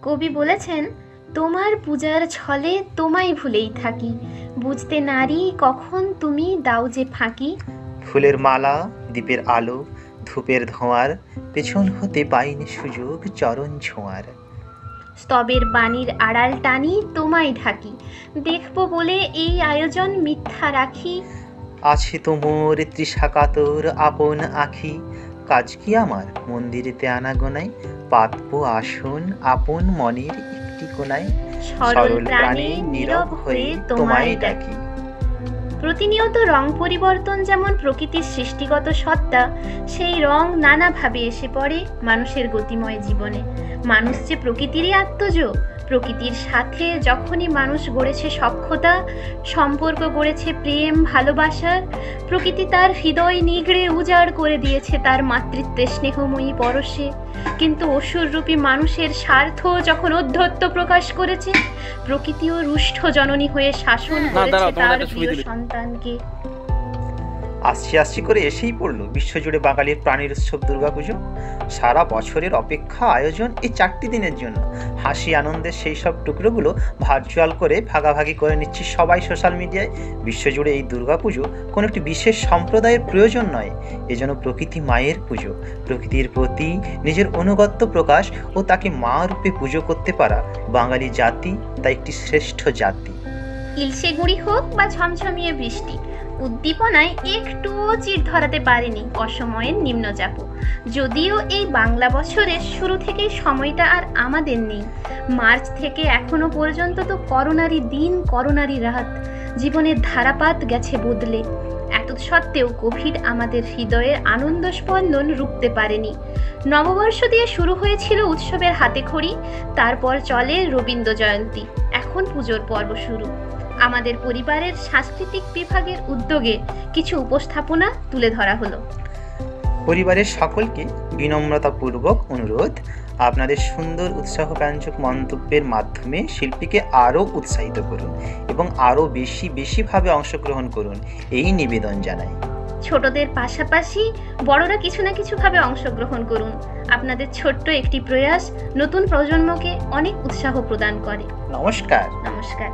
কবি বলেছেন, তোমার পূজার ছলে তোমায় ভুলেই থাকি, বুঝতে নারী কখন তুমি দাও যে ফাঁকি। ফুলের মালা, দ্বীপের আলো, ধূপের ধোঁয়ার পেছন হতে পাইনি সুযোগ চরণ ছোঁয়ার। স্তবের বাণীর আড়াল টানি তোমায় ঢাকি, দেখবো বলে এই আয়োজন মিথ্যা রাখি। আছে তোমর তৃষাকাতর আপন আখি, কাজ কি আমার মন্দিরেতে আনাগোনায়, পাতবো আসন আপন মনের একটি কোনায়। সরল প্রাণে নীরব হয়ে তোমায় ডাকি। প্রতিনিয়ত রং পরিবর্তন যেমন প্রকৃতির সৃষ্টিগত সত্তা, সেই রং নানাভাবে এসে পড়ে মানুষের গতিময় জীবনে। মানুষ যে প্রকৃতিরই আত্মজ। প্রকৃতির সাথে যখনই মানুষ গড়েছে সখ্যতা, সম্পর্ক গড়েছে প্রেম ভালোবাসার, প্রকৃতি তার হৃদয় নিগড়ে উজাড় করে দিয়েছে তার মাতৃত্বের স্নেহময়ী পরশে। কিন্তু অসুররূপী মানুষের স্বার্থ যখন ঔদ্ধত্য প্রকাশ করেছে, প্রকৃতিও রুষ্ট জননী হয়ে শাসন করেছে তার প্রিয় সন্তানকে। আসছি আসছি করে এসেই পড়লো বিশ্বজুড়ে বাঙালির প্রাণীর উৎসব দুর্গাপুজো। সারা বছরের অপেক্ষা আয়োজন এই 4টি দিনের জন্য। হাসি আনন্দের সেই সব টুকরোগুলো ভার্চুয়াল করে ভাগাভাগি করে নিচ্ছি সবাই সোশ্যাল মিডিয়ায়। বিশ্বজুড়ে এই দুর্গাপুজো কোনো একটি বিশেষ সম্প্রদায়ের প্রয়োজন নয়, এজন্য প্রকৃতি মায়ের পুজো। প্রকৃতির প্রতি নিজের অনুগত্য প্রকাশ ও তাকে মা রূপে পুজো করতে পারা বাঙালি জাতি তাই একটি শ্রেষ্ঠ জাতি। ইলশে গুঁড়ি হোক বা ঝমঝমিয়ে বৃষ্টি, উদ্দীপনায় একটুও চির ধরাতে পারেনি অসময়ের নিম্নচাপ। যদিও এই বাংলা বছরের শুরু থেকেই সময়টা আর আমাদের নেই। মার্চ থেকে এখনো পর্যন্ত তো করোনারই দিন করোনারই রাত, জীবনের ধারাপাত গেছে বদলে। এত সত্ত্বেও কোভিড আমাদের হৃদয়ের আনন্দ স্পন্দন রুখতে পারেনি। নববর্ষ দিয়ে শুরু হয়েছিল উৎসবের হাতেখড়ি, তারপর চলে রবীন্দ্র জয়ন্তী, এখন পুজোর পর্ব শুরু। আমাদের পরিবারের সাংস্কৃতিক বিভাগের উদ্যোগে কিছু উপস্থাপনা তুলে ধরা হলো। পরিবারের সকলকে বিনম্রতাপূর্বক অনুরোধ, আপনাদের সুন্দর উৎসাহব্যঞ্জক মন্তব্যের মাধ্যমে শিল্পীকে আরও উৎসাহিত করুন এবং আরও বেশিভাবে অংশগ্রহণ করুন, এই নিবেদন জানাই। ছোটদের পাশাপাশি বড়রা কিছু না কিছুভাবে অংশগ্রহণ করুন। আপনাদের ছোট্ট একটি প্রয়াস নতুন প্রজন্মকে অনেক উৎসাহ প্রদান করে। নমস্কার। নমস্কার।